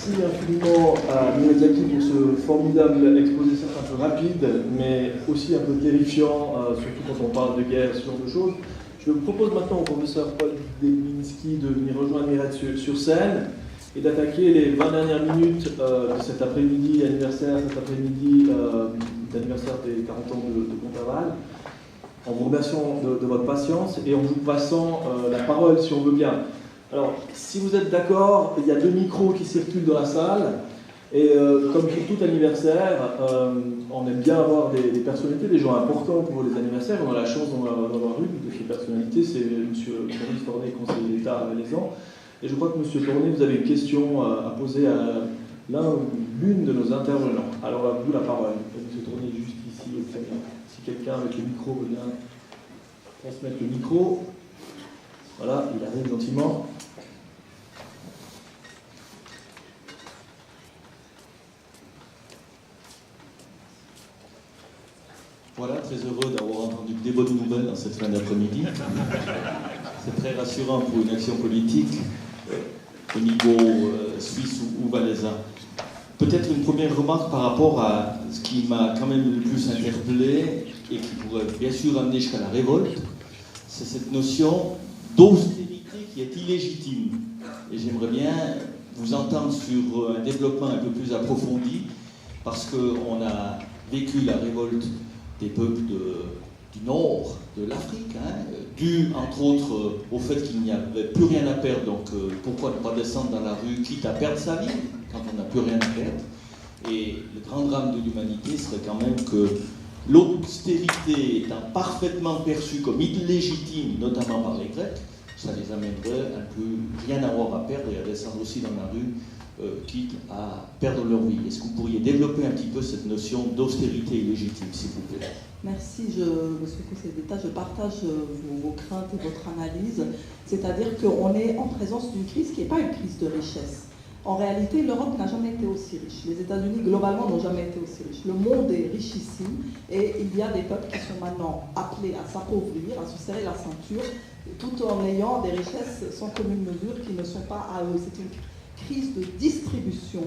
Merci infiniment à Miyazaki pour ce formidable exposé, certes un peu rapide, mais aussi un peu terrifiant, surtout quand on parle de guerre, ce genre de choses. Je propose maintenant au professeur Paul Debinski de venir rejoindre Mirette sur scène et d'attaquer les 20 dernières minutes de cet après-midi anniversaire, d'anniversaire des 40 ans de Pont-Aval, en vous remerciant de votre patience et en vous passant la parole si on veut bien. Alors, si vous êtes d'accord, il y a 2 micros qui circulent dans la salle, et comme pour tout anniversaire, on aime bien avoir des personnalités, des gens importants pour les anniversaires. On a la chance d'en avoir une de ces personnalités, c'est M. Maurice Tornet, conseiller d'État à Valaisan. Et je crois que M. Tornet, vous avez une question à poser à l'un ou l'une de nos intervenants. Alors, à vous la parole. M. Tornet, juste ici, si quelqu'un avec le micro veut bien transmettre le micro. Voilà, il arrive gentiment. Voilà, très heureux d'avoir entendu des bonnes nouvelles en cette fin d'après-midi. C'est très rassurant pour une action politique au niveau suisse ou valaisan. Peut-être une première remarque par rapport à ce qui m'a quand même le plus interpellé et qui pourrait bien sûr amener jusqu'à la révolte, c'est cette notion d'austérité qui est illégitime. Et j'aimerais bien vous entendre sur un développement un peu plus approfondi, parce qu'on a vécu la révolte des peuples du nord de l'Afrique, dû entre autres au fait qu'il n'y avait plus rien à perdre, donc pourquoi ne pas descendre dans la rue, quitte à perdre sa vie, quand on n'a plus rien à perdre. Et le grand drame de l'humanité serait quand même que l'austérité étant parfaitement perçue comme illégitime, notamment par les Grecs, ça les amènerait un peu rien avoir à perdre et à descendre aussi dans la rue, quitte à perdre leur vie. Est-ce que vous pourriez développer un petit peu cette notion d'austérité illégitime, s'il vous plaît? Merci, Monsieur le Conseiller d'État. Je partage vos craintes et votre analyse. C'est-à-dire qu'on est en présence d'une crise qui n'est pas une crise de richesse. En réalité, l'Europe n'a jamais été aussi riche. Les États-Unis, globalement, n'ont jamais été aussi riches. Le monde est richissime et il y a des peuples qui sont maintenant appelés à s'appauvrir, à se serrer la ceinture, tout en ayant des richesses sans commune mesure qui ne sont pas à eux. C'est une crise de distribution,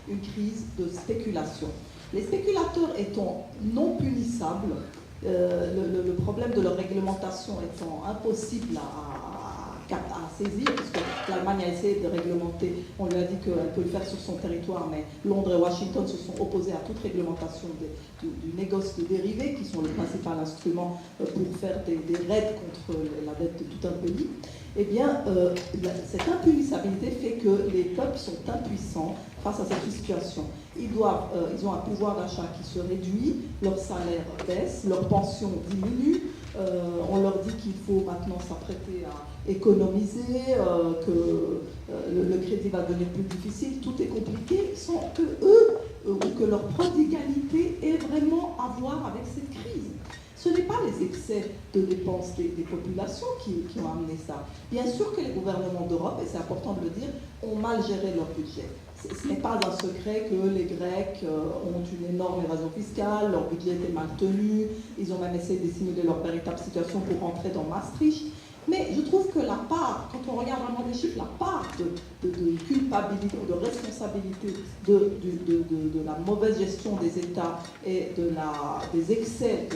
une crise de spéculation. Les spéculateurs étant non punissables, le problème de leur réglementation étant impossible à saisir, parce que l'Allemagne a essayé de réglementer, on lui a dit qu'elle peut le faire sur son territoire, mais Londres et Washington se sont opposés à toute réglementation du négoce de dérivés, qui sont le principal instrument pour faire des raids contre la dette de tout un pays. Eh bien, cette impunissabilité fait que les peuples sont impuissants face à cette situation. Ils ont un pouvoir d'achat qui se réduit, leur salaire baisse, leur pension diminue, on leur dit qu'il faut maintenant s'apprêter à économiser, que le crédit va devenir plus difficile, tout est compliqué, sans que eux, ou que leur prodigalité ait vraiment à voir avec cette crise. Ce n'est pas les excès de dépenses des populations qui ont amené ça. Bien sûr que les gouvernements d'Europe, et c'est important de le dire, ont mal géré leur budget. Ce n'est pas un secret que les Grecs ont une énorme évasion fiscale, leur budget était mal tenu, ils ont même essayé de simuler leur véritable situation pour rentrer dans Maastricht. Mais je trouve que la part, quand on regarde vraiment les chiffres, la part de culpabilité, de responsabilité de la mauvaise gestion des États et des excès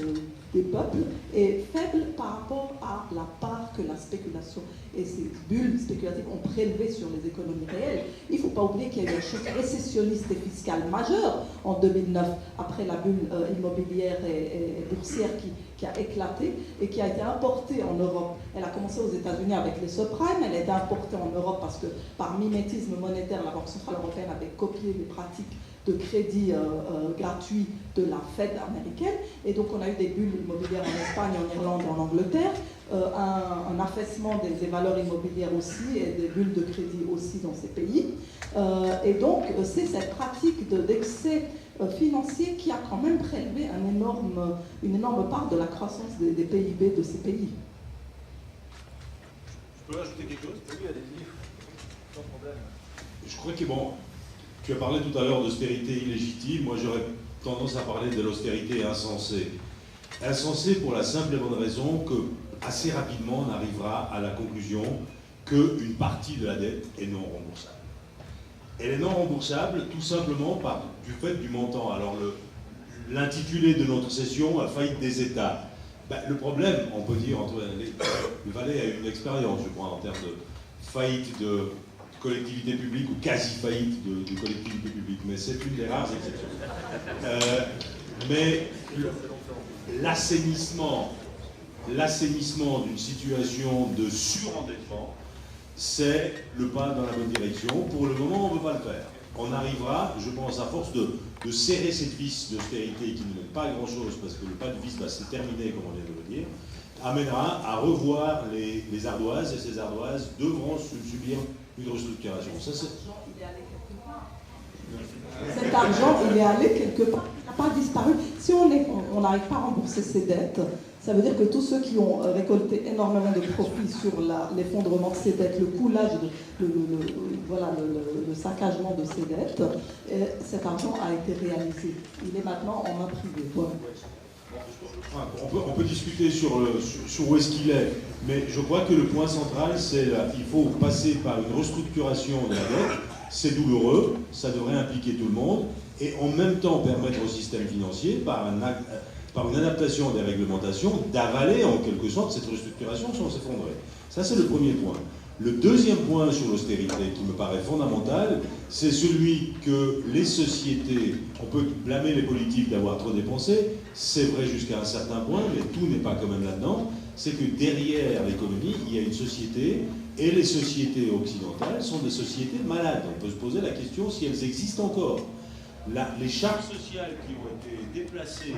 des peuples est faible par rapport à la part que la spéculation et ces bulles spéculatives ont prélevé sur les économies réelles. Il ne faut pas oublier qu'il y a eu un choc récessionniste et fiscal majeur en 2009, après la bulle immobilière et boursière qui a éclaté et qui a été importée en Europe. Elle a commencé aux États-Unis avec les subprimes, elle a été importée en Europe parce que par mimétisme monétaire, la Banque centrale européenne avait copié les pratiques de crédit gratuit de la Fed américaine. Et donc on a eu des bulles immobilières en Espagne, en Irlande et en Angleterre, un affaissement des valeurs immobilières aussi et des bulles de crédit aussi dans ces pays. Et donc c'est cette pratique d'excès financier qui a quand même prélevé une énorme part de la croissance des PIB de ces pays. Je peux ajouter quelque chose? Oui, allez-y, sans problème. Je crois que bon, tu as parlé tout à l'heure d'austérité illégitime, moi j'aurais tendance à parler de l'austérité insensée. Insensée pour la simple et bonne raison que assez rapidement on arrivera à la conclusion qu'une partie de la dette est non remboursable. Elle est non remboursable tout simplement du fait du montant. Alors l'intitulé de notre session, la faillite des États. Ben, le problème, on peut dire, le Valais a une expérience, je crois, en termes de faillite de collectivité publique ou quasi-faillite de collectivité publique, mais c'est une des rares exceptions. Mais l'assainissement d'une situation de surendettement, c'est le pas dans la bonne direction. Pour le moment, on ne peut pas le faire. On arrivera, je pense, à force de serrer cette vis d'austérité qui ne mène pas à grand-chose, parce que le pas de vis va se terminer, comme on vient de le dire, amènera à revoir les ardoises, et ces ardoises devront subir une restructuration. Ça, cet argent, il est allé quelque part, il n'a pas disparu. Si on n'arrive pas à rembourser ses dettes, ça veut dire que tous ceux qui ont récolté énormément de profits sur l'effondrement de ces dettes, le coulage, le saccagement de ces dettes, cet argent a été réalisé. Il est maintenant en main privée. Voilà. On peut discuter sur où est-ce qu'il est, mais je crois que le point central, c'est qu'il faut passer par une restructuration de la dette. C'est douloureux, ça devrait impliquer tout le monde, et en même temps permettre au système financier, par une adaptation des réglementations, d'avaler en quelque sorte cette restructuration sans s'effondrer. Ça, c'est le premier point. Le deuxième point sur l'austérité qui me paraît fondamental, c'est celui que les sociétés, on peut blâmer les politiques d'avoir trop dépensé, c'est vrai jusqu'à un certain point, mais tout n'est pas quand même là-dedans, c'est que derrière l'économie, il y a une société, et les sociétés occidentales sont des sociétés malades. On peut se poser la question si elles existent encore. Les chartes sociales qui ont été déplacées...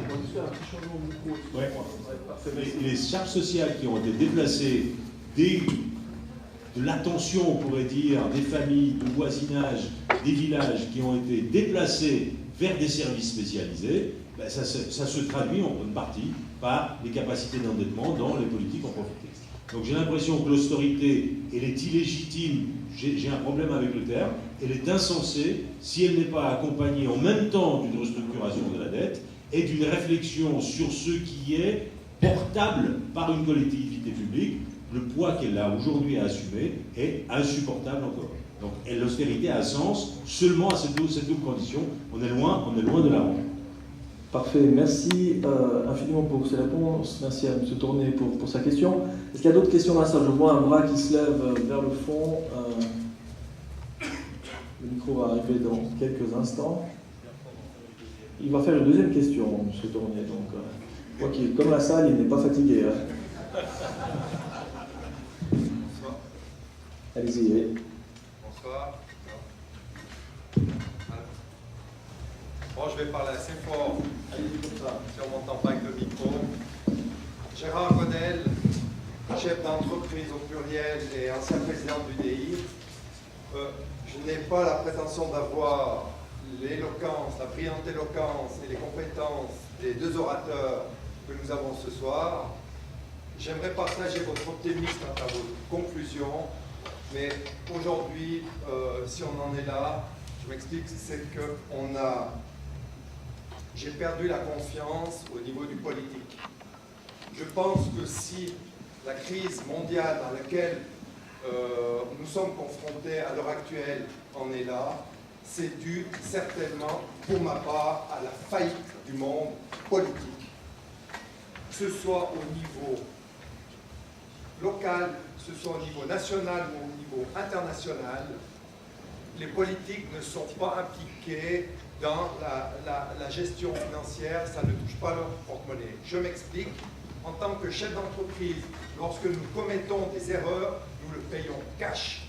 Les chartes sociales qui ont été déplacées de l'attention, on pourrait dire, des familles, du voisinage, des villages qui ont été déplacés vers des services spécialisés, ben ça se traduit en bonne partie par les capacités d'endettement dont les politiques ont profité. Donc j'ai l'impression que l'austérité, elle est illégitime, j'ai un problème avec le terme, elle est insensée si elle n'est pas accompagnée en même temps d'une restructuration de la dette et d'une réflexion sur ce qui est portable par une collectivité publique. Le poids qu'elle a aujourd'hui à assumer est insupportable encore. Donc l'austérité a un sens seulement à cette double condition. On est loin de la ronde. Parfait, merci infiniment pour ces réponses. Merci à M. Tourné pour sa question. Est-ce qu'il y a d'autres questions dans la salle? Je vois un bras qui se lève vers le fond. Le micro va arriver dans quelques instants. Il va faire une deuxième question, M. Tourné. Donc, je vois qu'il, comme la salle, il n'est pas fatigué. Hein. Allez-y. Bonsoir. Bon, je vais parler assez fort, si on ne m'entend pas avec le micro. Gérard Godel, chef d'entreprise au pluriel et ancien président du DI. Je n'ai pas la prétention d'avoir l'éloquence, la brillante éloquence et les compétences des deux orateurs que nous avons ce soir. J'aimerais partager votre optimisme à vos conclusions, mais aujourd'hui, si on en est là, je m'explique, c'est que j'ai perdu la confiance au niveau du politique. Je pense que si la crise mondiale dans laquelle nous sommes confrontés à l'heure actuelle en est là, c'est dû certainement, pour ma part, à la faillite du monde politique. Que ce soit au niveau local, que ce soit au niveau national ou au niveau international, les politiques ne sont pas impliqués dans la gestion financière, ça ne touche pas leur porte-monnaie. Je m'explique, en tant que chef d'entreprise, lorsque nous commettons des erreurs, nous le payons cash.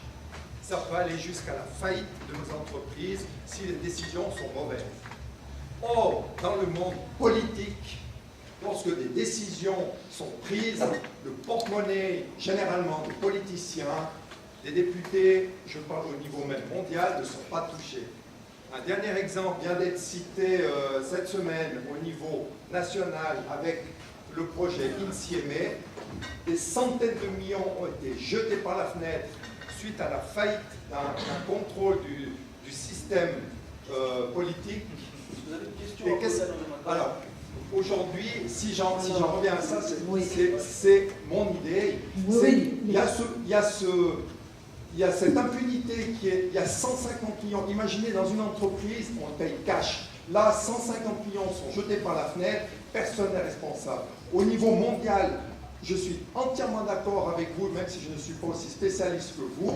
Ça peut aller jusqu'à la faillite de nos entreprises si les décisions sont mauvaises. Or, dans le monde politique, lorsque des décisions sont prises, le porte-monnaie, généralement des politiciens, des députés, je parle au niveau même mondial, ne sont pas touchés. Un dernier exemple vient d'être cité cette semaine au niveau national avec le projet INSIEME. Des centaines de millions ont été jetés par la fenêtre suite à la faillite d'un contrôle du système politique. Vous avez une question? Alors, aujourd'hui, si j'en reviens à ça, c'est mon idée. Oui. Il y a il y a cette impunité il y a 150 millions. Imaginez dans une entreprise, on paye cash. Là, 150 millions sont jetés par la fenêtre, personne n'est responsable. Au niveau mondial, je suis entièrement d'accord avec vous, même si je ne suis pas aussi spécialiste que vous.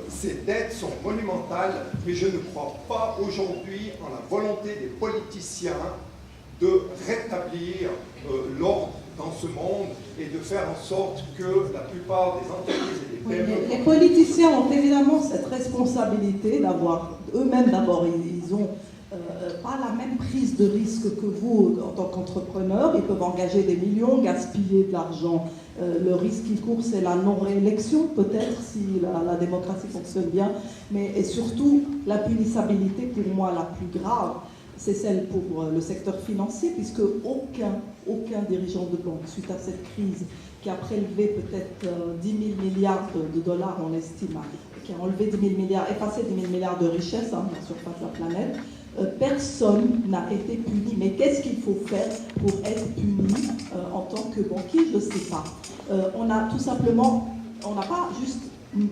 Ces dettes sont monumentales, mais je ne crois pas aujourd'hui en la volonté des politiciens de rétablir l'ordre dans ce monde et de faire en sorte que la plupart des entreprises et des PME... Les politiciens ont évidemment cette responsabilité d'avoir, eux-mêmes d'abord, ils ont pas la même prise de risque que vous en tant qu'entrepreneur. Ils peuvent engager des millions, gaspiller de l'argent. Le risque qu'ils courent, c'est la non-réélection, peut-être, si la démocratie fonctionne bien. Mais et surtout, la punissabilité, pour moi, la plus grave, c'est celle pour le secteur financier, puisque aucun dirigeant de banque, suite à cette crise, qui a prélevé peut-être 10 000 milliards de dollars, on estime, qui a enlevé 10 000 milliards, effacé 10 000 milliards de richesses dans la surface de la planète, personne n'a été puni. Mais qu'est-ce qu'il faut faire pour être puni en tant que banquier? Je ne sais pas. On a tout simplement, on n'a pas juste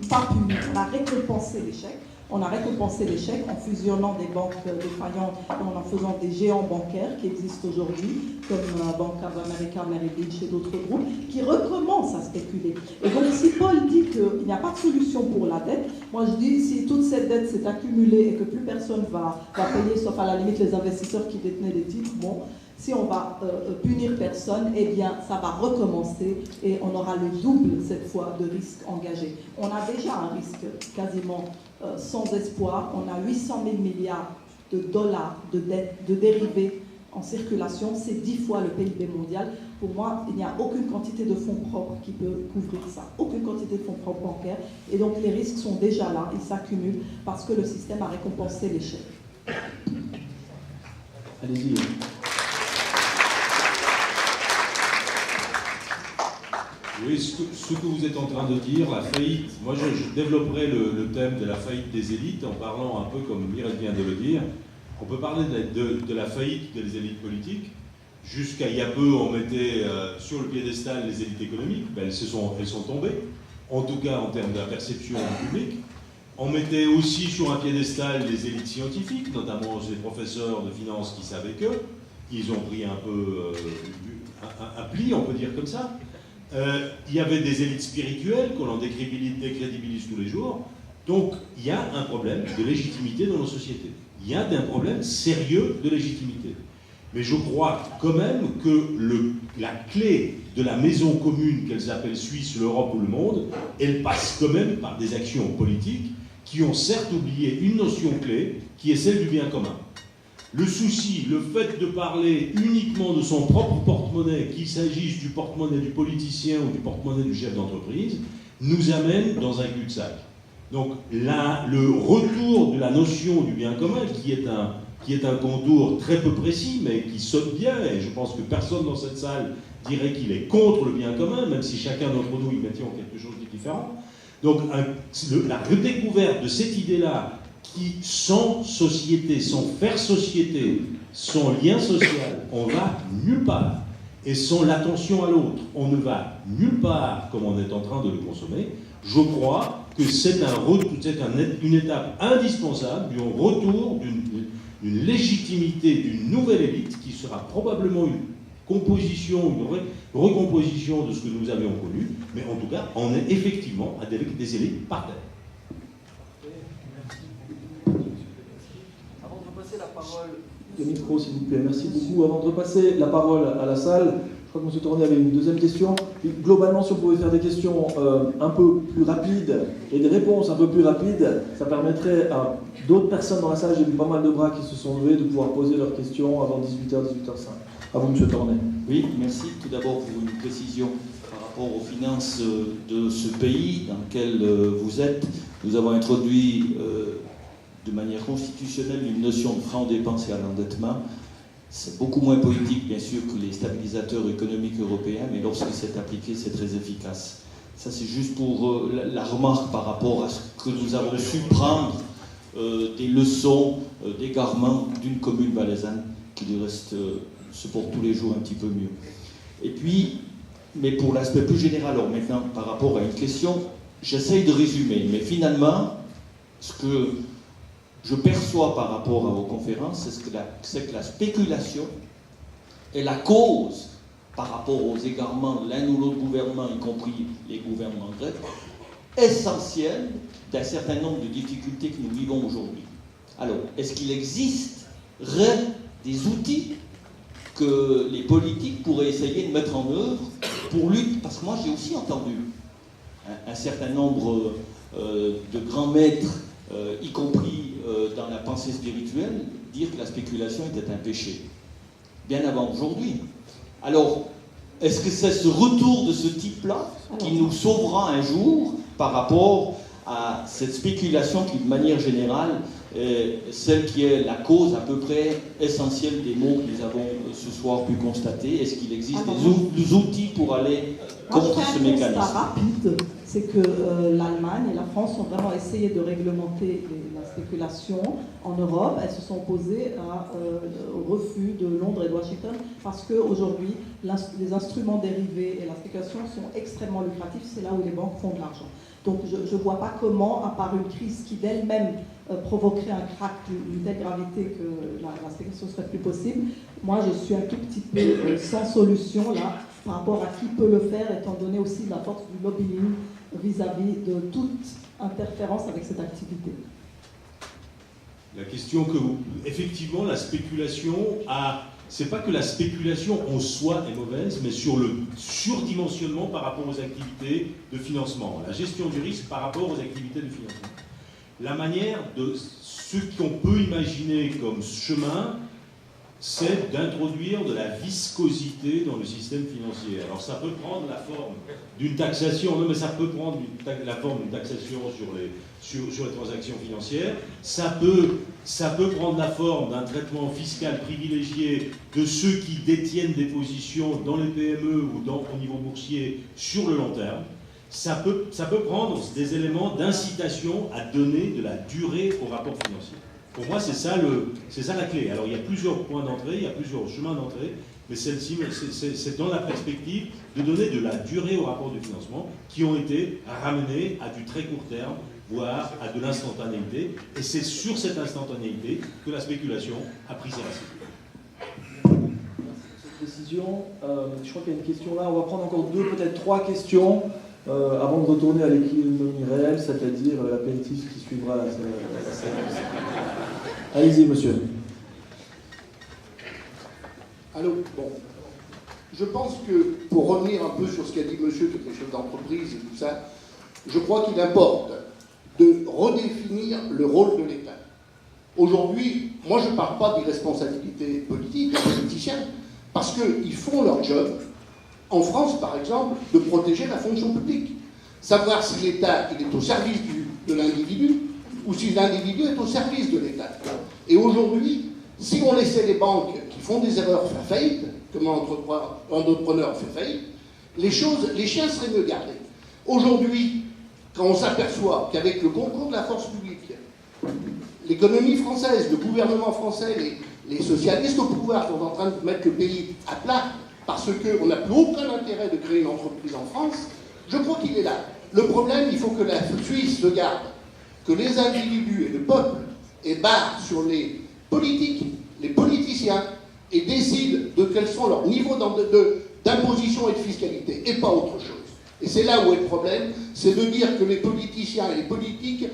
pas puni, on a récompensé l'échec. On a récompensé l'échec en fusionnant des banques défaillantes, en faisant des géants bancaires qui existent aujourd'hui, comme Bank of America, Merrill Lynch et d'autres groupes, qui recommencent à spéculer. Et donc si Paul dit qu'il n'y a pas de solution pour la dette, moi je dis si toute cette dette s'est accumulée et que plus personne va payer, sauf à la limite les investisseurs qui détenaient des titres, bon, si on va punir personne, eh bien, ça va recommencer et on aura le double, cette fois, de risques engagés. On a déjà un risque quasiment sans espoir. On a 800 000 milliards de dollars de dettes, de dérivés en circulation. C'est 10 fois le PIB mondial. Pour moi, il n'y a aucune quantité de fonds propres qui peut couvrir ça. Aucune quantité de fonds propres bancaires. Et donc, les risques sont déjà là. Ils s'accumulent parce que le système a récompensé l'échec. Allez-y. Oui, ce que vous êtes en train de dire, la faillite, moi je développerai le thème de la faillite des élites en parlant un peu comme Mireille vient de le dire. On peut parler de la faillite des élites politiques. Jusqu'à il y a peu, on mettait sur le piédestal les élites économiques, ben, elles sont tombées, en tout cas en termes de la perception publique. On mettait aussi sur un piédestal les élites scientifiques, notamment les professeurs de finance qui savaient que. Ils ont pris un peu un pli, on peut dire comme ça. Il y avait des élites spirituelles qu'on en décrédibilise tous les jours. Donc, il y a un problème de légitimité dans nos sociétés. Il y a un problème sérieux de légitimité. Mais je crois quand même que la clé de la maison commune qu'elles appellent Suisse, l'Europe ou le monde, elle passe quand même par des actions politiques qui ont certes oublié une notion clé, qui est celle du bien commun. Le souci, le fait de parler uniquement de son propre porte-monnaie, qu'il s'agisse du porte-monnaie du politicien ou du porte-monnaie du chef d'entreprise, nous amène dans un cul-de-sac. Donc là, le retour de la notion du bien commun, qui est un contour très peu précis, mais qui sonne bien, et je pense que personne dans cette salle dirait qu'il est contre le bien commun, même si chacun d'entre nous y mettions quelque chose de différent. Donc la redécouverte de cette idée-là, qui, sans société, sans faire société, sans lien social, on va nulle part. Et sans l'attention à l'autre, on ne va nulle part comme on est en train de le consommer. Je crois que c'est une étape indispensable du retour d'une légitimité d'une nouvelle élite qui sera probablement une composition, une recomposition de ce que nous avions connu, mais en tout cas, on est effectivement avec des élites par terre. Le micro, s'il vous plaît. Merci beaucoup. Avant de repasser la parole à la salle, je crois que M. Tourné avait une deuxième question. Puis, globalement, si on pouvait faire des questions un peu plus rapides et des réponses un peu plus rapides, ça permettrait à d'autres personnes dans la salle, j'ai vu pas mal de bras qui se sont levés, de pouvoir poser leurs questions avant 18h, 18h05. À vous, M. Tourné. Oui, merci. Tout d'abord pour une précision par rapport aux finances de ce pays dans lequel vous êtes. Nous avons introduit de manière constitutionnelle une notion de frein aux dépenses et à l'endettement. C'est beaucoup moins politique, bien sûr, que les stabilisateurs économiques européens, mais lorsque c'est appliqué, c'est très efficace. Ça, c'est juste pour la remarque par rapport à ce que nous avons su prendre des leçons d'égarement d'une commune valaisanne qui, du reste, se porte tous les jours un petit peu mieux. Et puis, mais pour l'aspect plus général, alors maintenant, par rapport à une question j'essaye de résumer, mais finalement, ce que je perçois par rapport à vos conférences, c'est que la spéculation est la cause, par rapport aux égarements de l'un ou l'autre gouvernement, y compris les gouvernements grecs, essentielle d'un certain nombre de difficultés que nous vivons aujourd'hui. Alors, est-ce qu'il existerait des outils que les politiques pourraient essayer de mettre en œuvre pour lutter? Parce que moi, j'ai aussi entendu un certain nombre de grands maîtres, y compris dans la pensée spirituelle, dire que la spéculation était un péché, bien avant aujourd'hui. Alors, est-ce que c'est ce retour de ce type-là qui nous sauvera un jour par rapport à cette spéculation qui, de manière générale, est celle qui est la cause à peu près essentielle des maux que nous avons ce soir pu constater? Est-ce qu'il existe des outils pour aller contre ce mécanisme? Un constat rapide, c'est que l'Allemagne et la France ont vraiment essayé de réglementer la spéculation en Europe. Elles se sont opposées au refus de Londres et de Washington parce qu'aujourd'hui, les instruments dérivés et la spéculation sont extrêmement lucratifs. C'est là où les banques font de l'argent. Donc je ne vois pas comment, à part une crise qui d'elle-même provoquerait un crack d'une telle gravité que la spéculation serait plus possible, moi je suis un tout petit peu sans solution là, par rapport à qui peut le faire, étant donné aussi la force du lobbying vis-à-vis de toute interférence avec cette activité. La question que effectivement, la spéculation a... C'est pas que la spéculation en soi est mauvaise, mais sur le surdimensionnement par rapport aux activités de financement, la gestion du risque par rapport aux activités de financement. La manière de ce qu'on peut imaginer comme chemin, c'est d'introduire de la viscosité dans le système financier. Alors ça peut prendre la forme d'une taxation, non mais ça peut prendre la forme d'une taxation sur les transactions financières, ça peut prendre la forme d'un traitement fiscal privilégié de ceux qui détiennent des positions dans les PME ou au niveau boursier sur le long terme. Ça peut prendre des éléments d'incitation à donner de la durée au rapport financier. Pour moi, c'est ça la clé. Alors, il y a plusieurs points d'entrée, il y a plusieurs chemins d'entrée, mais celle-ci, c'est dans la perspective de donner de la durée au rapport de financement qui ont été ramenés à du très court terme, voire à de l'instantanéité. Et c'est sur cette instantanéité que la spéculation a pris ses racines. Cette décision, je crois qu'il y a une question là. On va prendre encore peut-être trois questions avant de retourner à l'économie réelle, c'est-à-dire l'apéritif qui suivra la séance. Allez-y, monsieur. Allô, bon. Je pense que, pour revenir un peu sur ce qu'a dit monsieur, qui est chef d'entreprise et tout ça, je crois qu'il importe de redéfinir le rôle de l'État. Aujourd'hui, moi je ne parle pas d'irresponsabilité politique des politiciens, parce qu'ils font leur job, en France par exemple, de protéger la fonction publique. Savoir si l'État est au service de l'individu, ou si l'individu est au service de l'État. Et aujourd'hui, si on laissait les banques qui font des erreurs faire faillite, comme un entrepreneur fait faillite, les chiens seraient mieux gardés. Aujourd'hui, quand on s'aperçoit qu'avec le concours de la force publique, l'économie française, le gouvernement français, les socialistes au pouvoir sont en train de mettre le pays à plat parce qu'on n'a plus aucun intérêt de créer une entreprise en France, je crois qu'il est là. Le problème, il faut que la Suisse se garde, que les individus et le peuple aient barre sur les politiques, les politiciens, et décident de quels sont leurs niveaux d'imposition et de fiscalité, et pas autre chose. Et c'est là où est le problème, c'est de dire que les politiciens et les politiques,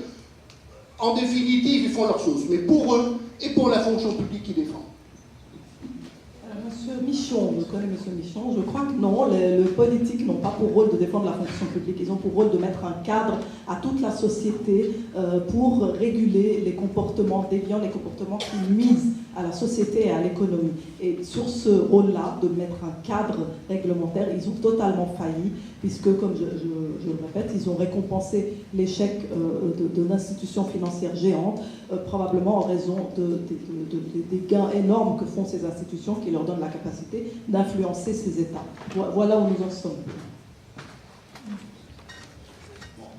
en définitive, ils font leur chose, mais pour eux et pour la fonction publique qu'ils défendent. Monsieur Michon, je connais Monsieur Michon, je crois que non, les politiques n'ont pas pour rôle de défendre la fonction publique, ils ont pour rôle de mettre un cadre à toute la société pour réguler les comportements déviants, les comportements qui nuisent à la société et à l'économie. Et sur ce rôle-là, de mettre un cadre réglementaire, ils ont totalement failli, puisque, comme je le répète, ils ont récompensé l'échec de l'institution financière géante, probablement en raison des gains énormes que font ces institutions qui leur donnent la capacité d'influencer ces États. Voilà où nous en sommes.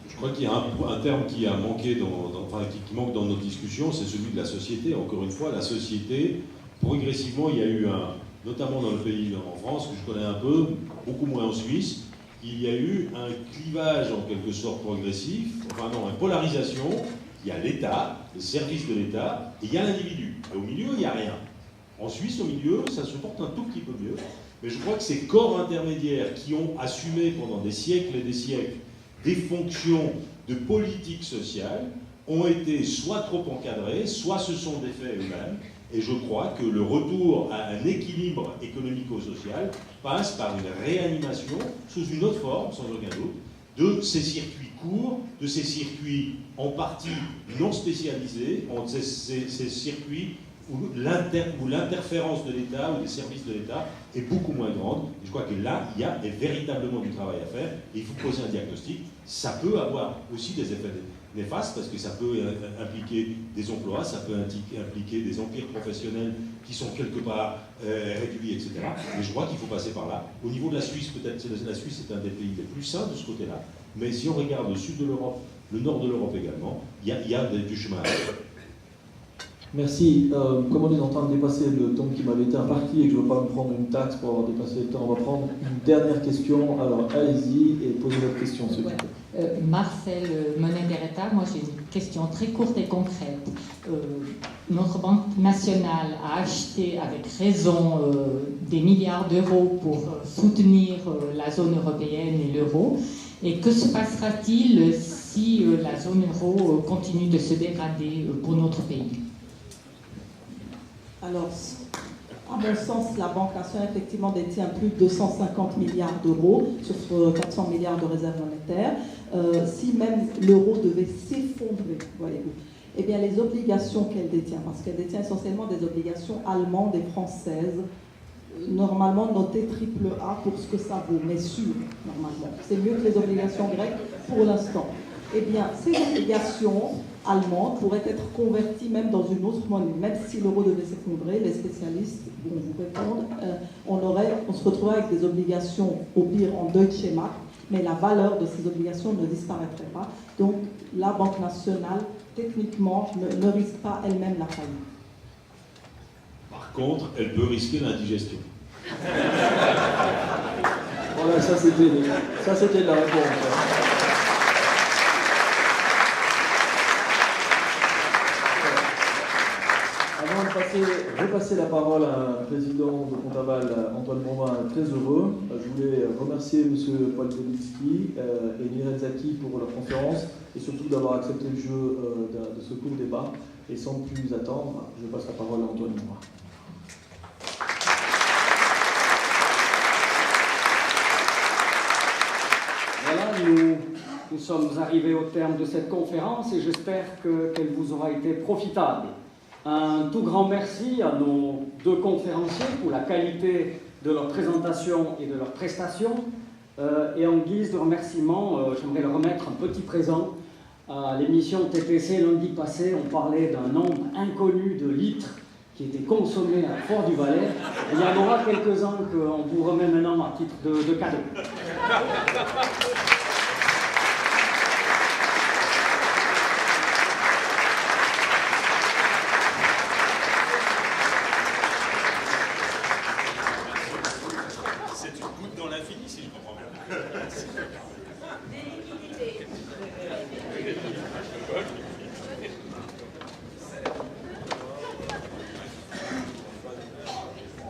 Je crois qu'il y a un terme qui a manqué qui manque dans nos discussions, c'est celui de la société. Encore une fois, la société, progressivement, il y a eu notamment dans le pays, en France, que je connais un peu, beaucoup moins en Suisse, il y a eu un clivage en quelque sorte progressif, enfin non, une polarisation. Il y a l'État, les services de l'État, et il y a l'individu. Et au milieu, il n'y a rien. En Suisse, au milieu, ça se porte un tout petit peu mieux. Mais je crois que ces corps intermédiaires qui ont assumé pendant des siècles et des siècles des fonctions de politique sociale ont été soit trop encadrés, soit se sont défaits eux-mêmes. Et je crois que le retour à un équilibre économico-social passe par une réanimation, sous une autre forme, sans aucun doute, de ces circuits courts, de ces circuits en partie non spécialisés, ces circuits où l'interférence de l'État ou des services de l'État est beaucoup moins grande. Et je crois que là, il y a véritablement du travail à faire. Et il faut poser un diagnostic. Ça peut avoir aussi des effets néfastes parce que ça peut impliquer des emplois, ça peut impliquer des empires professionnels qui sont quelque part réduits, etc. Mais je crois qu'il faut passer par là. Au niveau de la Suisse, peut-être, la Suisse est un des pays les plus sains de ce côté-là. Mais si on regarde le sud de l'Europe, le nord de l'Europe également, il y a du chemin à faire. Merci. Comme on est en train de dépasser le temps qui m'avait été imparti et que je ne veux pas me prendre une taxe pour avoir dépassé le temps, on va prendre une dernière question. Alors allez-y et posez votre question, s'il vous plaît. Marcel Monet-Derreta, moi j'ai une question très courte et concrète. Notre Banque nationale a acheté avec raison des milliards d'euros pour soutenir la zone européenne et l'euro. Et que se passera-t-il si la zone euro continue de se dégrader pour notre pays? Alors, à mon sens, la Banque nationale effectivement détient plus de 250 milliards d'euros sur 400 milliards de réserves monétaires. Si même l'euro devait s'effondrer, voyez-vous, eh bien les obligations qu'elle détient, parce qu'elle détient essentiellement des obligations allemandes et françaises, normalement notées AAA pour ce que ça vaut, mais sûr, normalement. C'est mieux que les obligations grecques pour l'instant. Eh bien, ces obligations allemandes pourraient être converties même dans une autre monnaie. Même si l'euro devait s'effondrer, les spécialistes vont vous répondre, on se retrouverait avec des obligations au pire en Deutsche Mark, mais la valeur de ces obligations ne disparaîtrait pas. Donc la Banque nationale, techniquement, ne risque pas elle-même la faillite. Par contre, elle peut risquer l'indigestion. Voilà, ça c'était de la réponse. Avant de repasser la parole à un président de Contaval, Antoine Bombin, très heureux, je voulais remercier M. Paul Belitsky et Mireille Zaki pour leur conférence et surtout d'avoir accepté le jeu de ce court débat. Et sans plus attendre, je passe la parole à Antoine Bombin. Voilà, nous sommes arrivés au terme de cette conférence et j'espère qu'elle vous aura été profitable. Un tout grand merci à nos deux conférenciers pour la qualité de leur présentation et de leurs prestations. Et en guise de remerciement, j'aimerais leur remettre un petit présent. À l'émission TTC lundi passé, on parlait d'un nombre inconnu de litres qui étaient consommés à Fort-du-Valais. Il y en aura quelques-uns qu'on vous remet maintenant à titre de cadeau.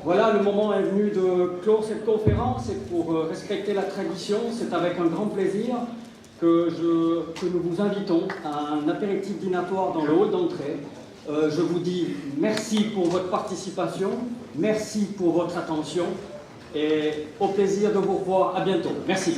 Voilà, le moment est venu de clore cette conférence et pour respecter la tradition, c'est avec un grand plaisir que nous vous invitons à un apéritif dînatoire dans le hall d'entrée. Je vous dis merci pour votre participation, merci pour votre attention et au plaisir de vous revoir à bientôt. Merci.